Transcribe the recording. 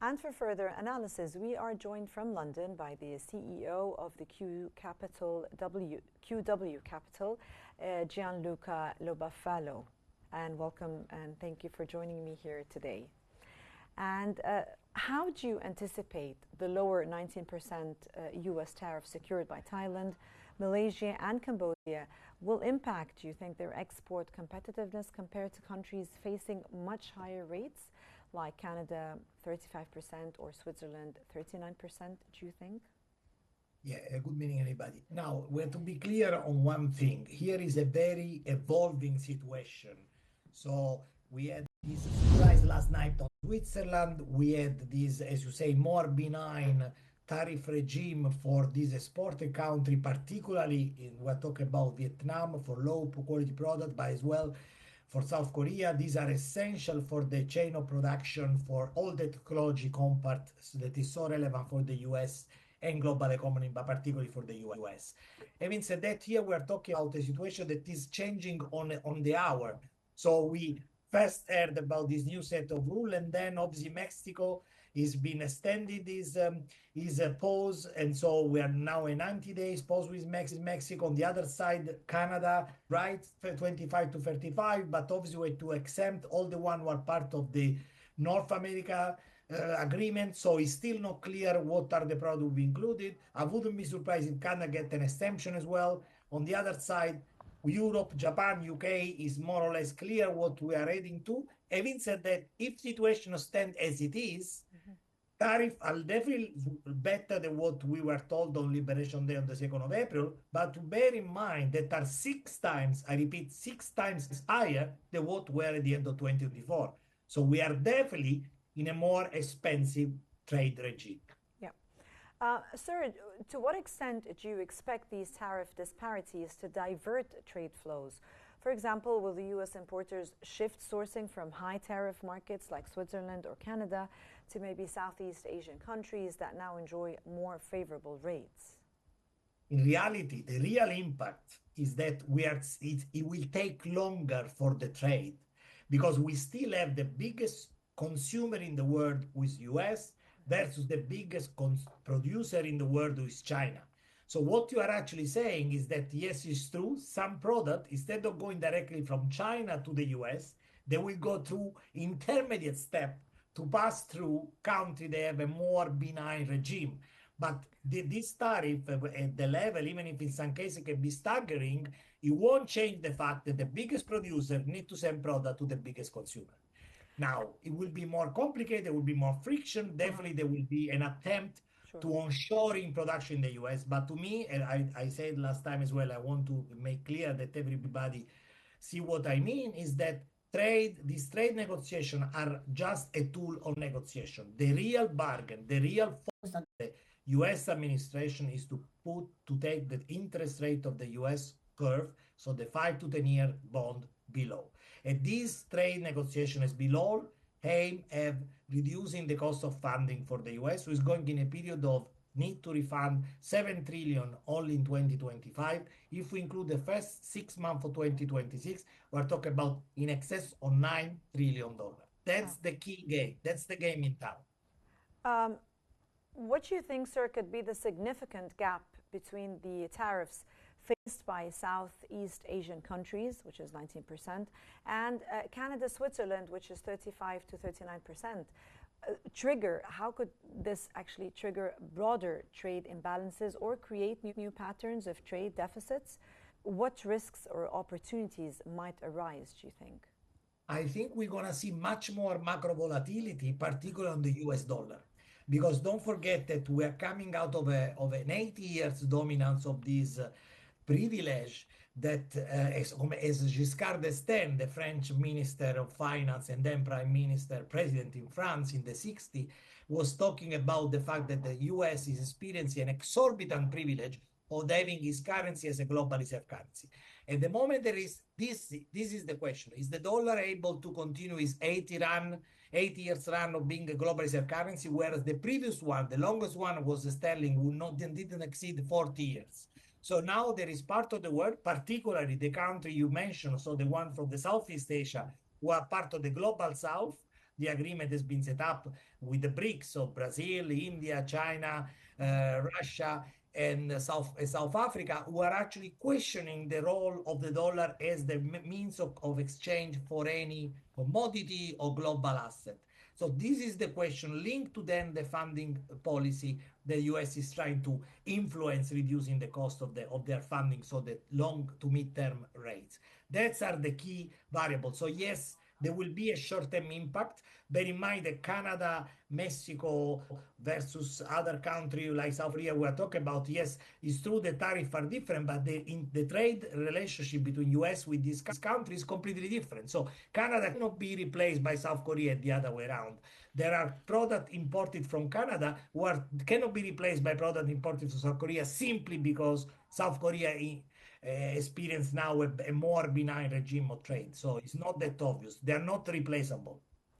And for further analysis, we are joined from London by the CEO of the QW Capital, Gianluca Lobafalo. And welcome and thank you for joining me here today. And how do you anticipate the lower 19% US tariff secured by Thailand, Malaysia, and Cambodia will impact, do you think, their export competitiveness compared to countries facing much higher rates like Canada, 35%, or Switzerland, 39%, do you think? Yeah, good meeting everybody. Now, we have to be clear on one thing. Here is a very evolving situation. So we had this surprise last night on Switzerland. We had this, as you say, more benign tariff regime for this exported country, particularly we're talking about Vietnam for low quality product, but as well for South Korea. These are essential for the chain of production for all the technology components that is so relevant for the US and global economy, but particularly for the US. Having said that, here we are talking about a situation that is changing on the hour. So we first heard about this new set of rules, and then obviously Mexico is being extended is a pause, and so we are now in 90 days pause with Mexico. On the other side, Canada, right, 25 to 35, but obviously we have to exempt all the one who are part of the North America agreement, so it's still not clear what are the products to be included. I wouldn't be surprised if Canada get an exemption as well. On the other side, Europe, Japan, UK is more or less clear what we are heading to. Having said that, if situation stands as it is, tariffs are definitely better than what we were told on Liberation Day on the 2nd of April, but to bear in mind that are 6 times, I repeat, 6 times higher than what were at the end of 2024. So we are definitely in a more expensive trade regime. Yeah. Sir, to what extent do you expect these tariff disparities to divert trade flows? For example, will the US importers shift sourcing from high tariff markets like Switzerland or Canada to maybe Southeast Asian countries that now enjoy more favorable rates? In reality, the real impact is that it will take longer for the trade because we still have the biggest consumer in the world who is US versus the biggest producer in the world who is China. So what you are actually saying is that, yes, it's true, some product, instead of going directly from China to the US, they will go through intermediate step to pass through countries that have a more benign regime. But this tariff at the level, even if in some cases it can be staggering, it won't change the fact that the biggest producer need to send product to the biggest consumer. Now, it will be more complicated, there will be more friction, definitely there will be an attempt to onshoring production in the US. But to me, and I said last time as well, I want to make clear that everybody see what I mean, is that these trade negotiations are just a tool of negotiation. The real bargain, the real force of the US administration is to take the interest rate of the US curve, so the 5 to 10 year bond below. And this trade negotiation is below aim at reducing the cost of funding for the US, who is going in a period of need to refund 7 trillion only in 2025. If we include the first 6 months of 2026, we're talking about in excess of $9 trillion. That's the key game. That's the game in town. What do you think, sir, could be the significant gap between the tariffs faced by Southeast Asian countries, which is 19%, and Canada, Switzerland, which is 35 to 39%? How could this actually trigger broader trade imbalances or create new patterns of trade deficits? What risks or opportunities might arise, do you think? I think we're going to see much more macro volatility, particularly on the US dollar. Because don't forget that we are coming out of an 80 years dominance of this privilege that, as Giscard d'Estaing, the French Minister of Finance and then Prime Minister, President in France in the 60s, was talking about the fact that the US is experiencing an exorbitant privilege of having its currency as a global reserve currency. At the moment there is this is the question: is the dollar able to continue its 80 years run of being a global reserve currency, whereas the previous one, the longest one, was sterling, who didn't exceed 40 years. So now there is part of the world, particularly the country you mentioned, so the one from the Southeast Asia, who are part of the global South, the agreement has been set up with the BRICS, so Brazil, India, China, Russia, and South Africa, who are actually questioning the role of the dollar as the means of exchange for any commodity or global asset. So this is the question linked to then the funding policy the US is trying to influence, reducing the cost of their funding, so the long to mid-term rates. That's are the key variables. So yes, there will be a short-term impact. Bear in mind that Canada, Mexico versus other countries like South Korea we are talking about, yes, it's true the tariffs are different, but the trade relationship between US with these countries is completely different. So Canada cannot be replaced by South Korea the other way around. There are products imported from Canada cannot be replaced by products imported from South Korea simply because South Korea experience now a more benign regime of trade. So it's not that obvious. They are not replaceable.